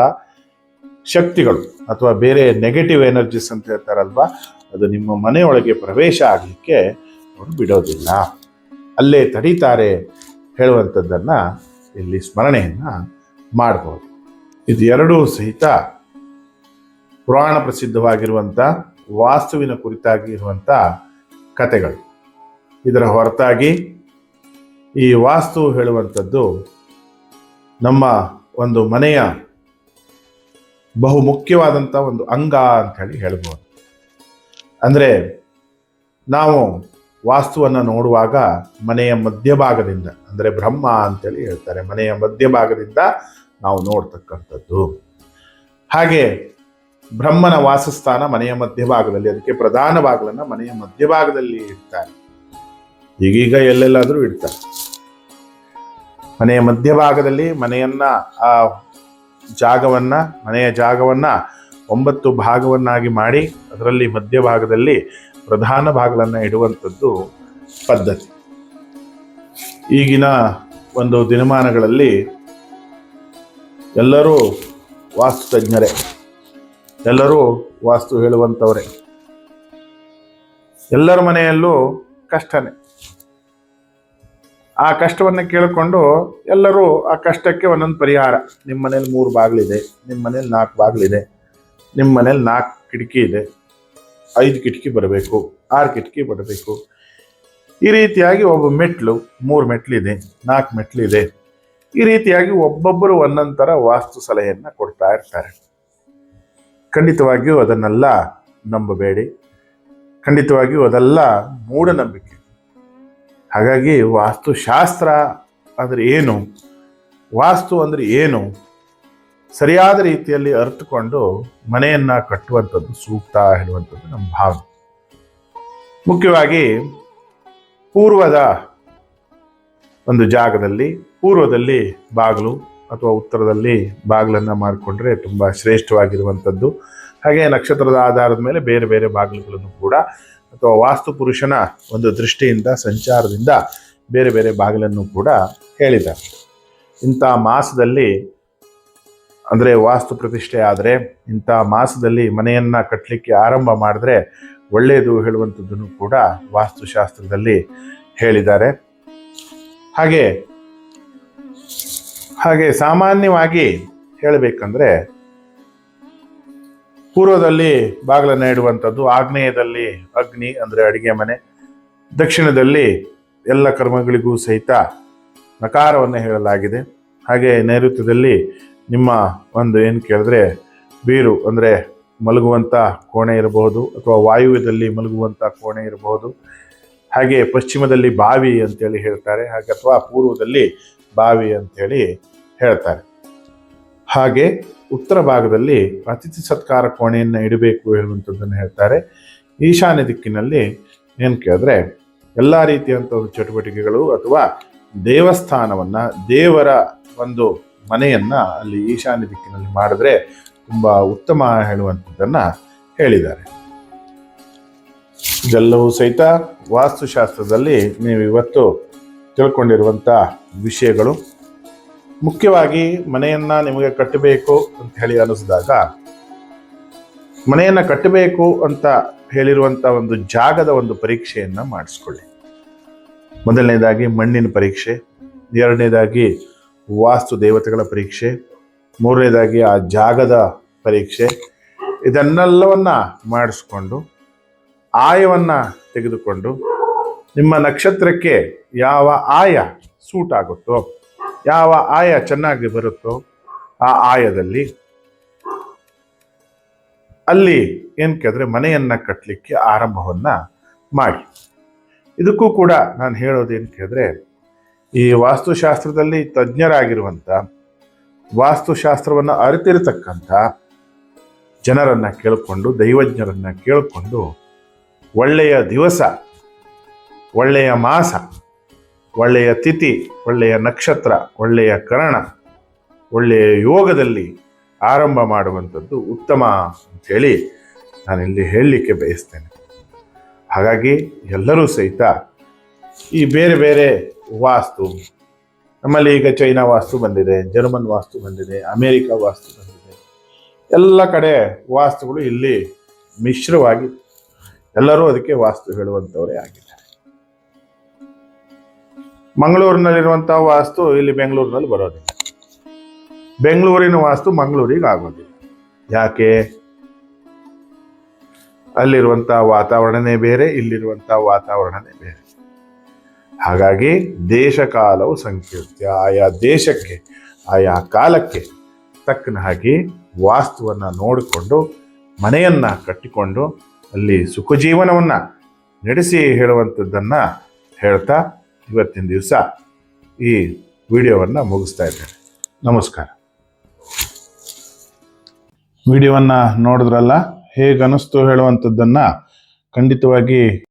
ಶಕ್ತಿಗಳು ಅಥವಾ ಬೇರೆ ನೆಗೆಟಿವ್ ಎನರ್ಜೀಸ್ ಅಂತ ಹೇಳ್ತಾರಲ್ವಾ, ಅದು ನಿಮ್ಮ ಮನೆಯೊಳಗೆ ಪ್ರವೇಶ ಆಗಲಿಕ್ಕೆ ಅವರು ಬಿಡೋದಿಲ್ಲ, ಅಲ್ಲೇ ತಡೀತಾರೆ ಹೇಳುವಂಥದ್ದನ್ನು ಇಲ್ಲಿ ಸ್ಮರಣೆಯನ್ನು ಮಾಡ್ಬೋದು. ಇದು ಎರಡೂ ಸಹಿತ ಪುರಾಣ ಪ್ರಸಿದ್ಧವಾಗಿರುವಂಥ ವಾಸ್ತುವಿನ ಕುರಿತಾಗಿ ಇರುವಂಥ ಕಥೆಗಳು. ಇದರ ಹೊರತಾಗಿ ಈ ವಾಸ್ತು ಹೇಳುವಂಥದ್ದು ನಮ್ಮ ಒಂದು ಮನೆಯ ಬಹು ಮುಖ್ಯವಾದಂಥ ಒಂದು ಅಂಗ ಅಂತ ಹೇಳಿ ಹೇಳ್ಬೋದು. ಅಂದರೆ ನಾವು ವಾಸ್ತುವನ್ನು ನೋಡುವಾಗ ಮನೆಯ ಮಧ್ಯಭಾಗದಿಂದ, ಅಂದರೆ ಬ್ರಹ್ಮ ಅಂತೇಳಿ ಹೇಳ್ತಾರೆ, ಮನೆಯ ಮಧ್ಯಭಾಗದಿಂದ ನಾವು ನೋಡ್ತಕ್ಕಂಥದ್ದು. ಹಾಗೆ ಬ್ರಹ್ಮನ ವಾಸಸ್ಥಾನ ಮನೆಯ ಮಧ್ಯಭಾಗದಲ್ಲಿ, ಅದಕ್ಕೆ ಪ್ರಧಾನ ಬಾಗಿಲನ್ನು ಮನೆಯ ಮಧ್ಯಭಾಗದಲ್ಲಿ ಇಡ್ತಾರೆ. ಈಗೀಗ ಎಲ್ಲೆಲ್ಲಾದರೂ ಇಡ್ತಾರೆ. ಮನೆಯ ಮಧ್ಯಭಾಗದಲ್ಲಿ ಆ ಮನೆಯ ಜಾಗವನ್ನ 9 ಭಾಗವನ್ನಾಗಿ ಮಾಡಿ ಅದರಲ್ಲಿ ಮಧ್ಯಭಾಗದಲ್ಲಿ ಪ್ರಧಾನ ಬಾಗಿಲನ್ನು ಇಡುವಂಥದ್ದು ಪದ್ಧತಿ. ಈಗಿನ ಒಂದು ದಿನಮಾನಗಳಲ್ಲಿ ಎಲ್ಲರೂ ವಾಸ್ತು ತಜ್ಞರೇ, ಎಲ್ಲರೂ ವಾಸ್ತು ಹೇಳುವಂಥವರೇ. ಎಲ್ಲರ ಮನೆಯಲ್ಲೂ ಕಷ್ಟನೇ. ಆ ಕಷ್ಟವನ್ನು ಕೇಳಿಕೊಂಡು ಎಲ್ಲರೂ ಆ ಕಷ್ಟಕ್ಕೆ ಒಂದೊಂದು ಪರಿಹಾರ. ನಿಮ್ಮ ಮನೇಲಿ 3 ಬಾಗಿಲಿದೆ, ನಿಮ್ಮ ಮನೇಲಿ 4 ಬಾಗಿಲಿದೆ, ನಿಮ್ಮ ಮನೇಲಿ 4 ಕಿಟಕಿ ಇದೆ, 5 ಕಿಟಕಿ ಬರಬೇಕು, 6 ಕಿಟಕಿ ಬರಬೇಕು, ಈ ರೀತಿಯಾಗಿ ಒಬ್ಬ ಮೆಟ್ಲು 3 ಮೆಟ್ಲಿದೆ, 4 ಮೆಟ್ಲಿದೆ, ಈ ರೀತಿಯಾಗಿ ಒಬ್ಬೊಬ್ಬರು ಒಂದೊಂದರ ವಾಸ್ತು ಸಲಹೆಯನ್ನು ಕೊಡ್ತಾ ಇರ್ತಾರೆ. ಖಂಡಿತವಾಗಿಯೂ ಅದನ್ನೆಲ್ಲ ನಂಬಬೇಡಿ. ಖಂಡಿತವಾಗಿಯೂ ಅದೆಲ್ಲ ಮೂಢನಂಬಿಕೆ. ಹಾಗಾಗಿ ವಾಸ್ತುಶಾಸ್ತ್ರ ಅಂದರೆ ಏನು, ವಾಸ್ತು ಅಂದರೆ ಏನು, ಸರಿಯಾದ ರೀತಿಯಲ್ಲಿ ಅರ್ಥಕೊಂಡು ಮನೆಯನ್ನು ಕಟ್ಟುವಂಥದ್ದು ಸೂಕ್ತ ಹೇಳುವಂಥದ್ದು ನಮ್ಮ ಭಾವನೆ. ಮುಖ್ಯವಾಗಿ ಪೂರ್ವದ ಒಂದು ಜಾಗದಲ್ಲಿ ಪೂರ್ವದಲ್ಲಿ ಬಾಗಿಲು ಅಥವಾ ಉತ್ತರದಲ್ಲಿ ಬಾಗಿಲನ್ನು ಮಾಡಿಕೊಂಡ್ರೆ ತುಂಬ ಶ್ರೇಷ್ಠವಾಗಿರುವಂಥದ್ದು. ಹಾಗೆ ನಕ್ಷತ್ರದ ಆಧಾರದ ಮೇಲೆ ಬೇರೆ ಬೇರೆ ಬಾಗಿಲುಗಳನ್ನು ಕೂಡ ಅಥವಾ ವಾಸ್ತು ಪುರುಷನ ಒಂದು ದೃಷ್ಟಿಯಿಂದ ಸಂಚಾರದಿಂದ ಬೇರೆ ಬೇರೆ ಬಾಗಿಲನ್ನು ಕೂಡ ಹೇಳಿದ್ದಾರೆ. ಇಂಥ ಮಾಸದಲ್ಲಿ ಅಂದರೆ ವಾಸ್ತು ಪ್ರತಿಷ್ಠೆ ಆದರೆ ಇಂಥ ಮಾಸದಲ್ಲಿ ಮನೆಯನ್ನು ಕಟ್ಟಲಿಕ್ಕೆ ಆರಂಭ ಮಾಡಿದ್ರೆ ಒಳ್ಳೆಯದು ಹೇಳುವಂಥದ್ದನ್ನು ಕೂಡ ವಾಸ್ತುಶಾಸ್ತ್ರದಲ್ಲಿ ಹೇಳಿದ್ದಾರೆ. ಹಾಗೆ ಸಾಮಾನ್ಯವಾಗಿ ಹೇಳಬೇಕಂದ್ರೆ ಪೂರ್ವದಲ್ಲಿ ಬಾಗಿಲನ್ನು ಇಡುವಂಥದ್ದು, ಆಗ್ನೇಯದಲ್ಲಿ ಅಗ್ನಿ ಅಂದರೆ ಅಡಿಗೆ ಮನೆ, ದಕ್ಷಿಣದಲ್ಲಿ ಎಲ್ಲ ಕರ್ಮಗಳಿಗೂ ಸಹಿತ ನಕಾರವನ್ನು ಹೇಳಲಾಗಿದೆ. ಹಾಗೆ ನೈಋತ್ಯದಲ್ಲಿ ನಿಮ್ಮ ಒಂದು ಏನು ಕೇಳಿದ್ರೆ ಬೀರು ಅಂದರೆ ಮಲಗುವಂಥ ಕೋಣೆ ಇರಬಹುದು ಅಥವಾ ವಾಯುವ್ಯದಲ್ಲಿ ಮಲಗುವಂಥ ಕೋಣೆ ಇರಬಹುದು. ಹಾಗೆ ಪಶ್ಚಿಮದಲ್ಲಿ ಬಾವಿ ಅಂತೇಳಿ ಹೇಳ್ತಾರೆ, ಹಾಗೆ ಅಥವಾ ಪೂರ್ವದಲ್ಲಿ ಬಾವಿ ಅಂತೇಳಿ ಹೇಳ್ತಾರೆ. ಹಾಗೆ ಉತ್ತರ ಭಾಗದಲ್ಲಿ ಅತಿಥಿ ಸತ್ಕಾರ ಕೋಣೆಯನ್ನು ಇಡಬೇಕು ಹೇಳುವಂಥದ್ದನ್ನು ಹೇಳ್ತಾರೆ. ಈಶಾನ್ಯ ದಿಕ್ಕಿನಲ್ಲಿ ಏನು ಕೇಳಿದ್ರೆ ಎಲ್ಲ ರೀತಿಯಂಥ ಚಟುವಟಿಕೆಗಳು ಅಥವಾ ದೇವಸ್ಥಾನವನ್ನು, ದೇವರ ಒಂದು ಮನೆಯನ್ನು ಅಲ್ಲಿ ಈಶಾನ್ಯ ದಿಕ್ಕಿನಲ್ಲಿ ಮಾಡಿದ್ರೆ ತುಂಬ ಉತ್ತಮ ಹೇಳುವಂಥದ್ದನ್ನು ಹೇಳಿದ್ದಾರೆ. ಇದೆಲ್ಲವೂ ಸಹಿತ ವಾಸ್ತುಶಾಸ್ತ್ರದಲ್ಲಿ ನೀವು ಇವತ್ತು ತಿಳ್ಕೊಂಡಿರುವಂಥ ವಿಷಯಗಳು. ಮುಖ್ಯವಾಗಿ ಮನೆಯನ್ನು ನಿಮಗೆ ಕಟ್ಟಬೇಕು ಅಂತ ಹೇಳಿ ಅನ್ನಿಸಿದಾಗ, ಮನೆಯನ್ನು ಕಟ್ಟಬೇಕು ಅಂತ ಹೇಳಿರುವಂಥ ಒಂದು ಜಾಗದ ಒಂದು ಪರೀಕ್ಷೆಯನ್ನು ಮಾಡಿಸ್ಕೊಳ್ಳಿ. ಮೊದಲನೇದಾಗಿ ಮಣ್ಣಿನ ಪರೀಕ್ಷೆ, ಎರಡನೇದಾಗಿ ವಾಸ್ತು ದೇವತೆಗಳ ಪರೀಕ್ಷೆ, ಮೂರನೇದಾಗಿ ಆ ಜಾಗದ ಪರೀಕ್ಷೆ. ಇದನ್ನೆಲ್ಲವನ್ನ ಮಾಡಿಸ್ಕೊಂಡು ಆಯವನ್ನು ತೆಗೆದುಕೊಂಡು ನಿಮ್ಮ ನಕ್ಷತ್ರಕ್ಕೆ ಯಾವ ಆಯ ಸೂಟ್ ಆಗುತ್ತೋ, ಯಾವ ಆಯ ಚೆನ್ನಾಗಿ ಬರುತ್ತೋ ಆ ಆಯದಲ್ಲಿ ಅಲ್ಲಿ ಏನು ಕೇಳಿದ್ರೆ ಮನೆಯನ್ನು ಕಟ್ಟಲಿಕ್ಕೆ ಆರಂಭವನ್ನು ಮಾಡಿ. ಇದಕ್ಕೂ ಕೂಡ ನಾನು ಹೇಳೋದೇನು ಕೇಳಿದ್ರೆ, ಈ ವಾಸ್ತುಶಾಸ್ತ್ರದಲ್ಲಿ ತಜ್ಞರಾಗಿರುವಂಥ, ವಾಸ್ತುಶಾಸ್ತ್ರವನ್ನು ಅರಿತಿರತಕ್ಕಂಥ ಜನರನ್ನು ಕೇಳಿಕೊಂಡು, ದೈವಜ್ಞರನ್ನು ಕೇಳಿಕೊಂಡು ಒಳ್ಳೆಯ ದಿವಸ, ಒಳ್ಳೆಯ ಮಾಸ, ಒಳ್ಳೆಯ ತಿಥಿ, ಒಳ್ಳೆಯ ನಕ್ಷತ್ರ, ಒಳ್ಳೆಯ ಕರಣ, ಒಳ್ಳೆಯ ಯೋಗದಲ್ಲಿ ಆರಂಭ ಮಾಡುವಂಥದ್ದು ಉತ್ತಮ ಅಂಥೇಳಿ ನಾನಿಲ್ಲಿ ಹೇಳಲಿಕ್ಕೆ ಬಯಸ್ತೇನೆ. ಹಾಗಾಗಿ ಎಲ್ಲರೂ ಸಹಿತ ಈ ಬೇರೆ ಬೇರೆ ವಾಸ್ತು, ನಮ್ಮಲ್ಲಿ ಈಗ ಚೈನಾ ವಾಸ್ತು ಬಂದಿದೆ, ಜರ್ಮನ್ ವಾಸ್ತು ಬಂದಿದೆ, ಅಮೇರಿಕಾ ವಾಸ್ತು ಬಂದಿದೆ, ಎಲ್ಲ ಕಡೆ ವಾಸ್ತುಗಳು ಇಲ್ಲಿ ಮಿಶ್ರವಾಗಿ ಎಲ್ಲರೂ ಅದಕ್ಕೆ ವಾಸ್ತು ಹೇಳುವಂಥವರೇ ಆಗಿದ್ದಾರೆ. ಮಂಗಳೂರಿನಲ್ಲಿರುವಂಥ ವಾಸ್ತು ಇಲ್ಲಿ ಬೆಂಗಳೂರಿನಲ್ಲಿ ಬರೋದಿಲ್ಲ, ಬೆಂಗಳೂರಿನ ವಾಸ್ತು ಮಂಗಳೂರಿಗೆ ಆಗೋದಿಲ್ಲ. ಯಾಕೆ? ಅಲ್ಲಿರುವಂಥ ವಾತಾವರಣನೇ ಬೇರೆ, ಇಲ್ಲಿರುವಂಥ ವಾತಾವರಣನೇ ಬೇರೆ. ಹಾಗಾಗಿ ದೇಶ ಕಾಲವು ಸಂಕೀರ್ತ್ಯ, ಆಯಾ ದೇಶಕ್ಕೆ ಆಯಾ ಕಾಲಕ್ಕೆ ತಕ್ಕನ ಹಾಗೆ ವಾಸ್ತುವನ್ನು ನೋಡಿಕೊಂಡು ಮನೆಯನ್ನು ಕಟ್ಟಿಕೊಂಡು ಅಲ್ಲಿ ಸುಖ ಜೀವನವನ್ನು ನಡೆಸಿ ಹೇಳುವಂಥದ್ದನ್ನು ಹೇಳ್ತಾ ಇವತ್ತಿನ ದಿವಸ ಈ ವಿಡಿಯೋವನ್ನು ಮುಗಿಸ್ತಾ ಇದ್ದೇನೆ. ನಮಸ್ಕಾರ. ವಿಡಿಯೋವನ್ನು ನೋಡಿದ್ರಲ್ಲ, ಹೇಗೆ ಅನಿಸ್ತು ಹೇಳುವಂಥದ್ದನ್ನು ಖಂಡಿತವಾಗಿ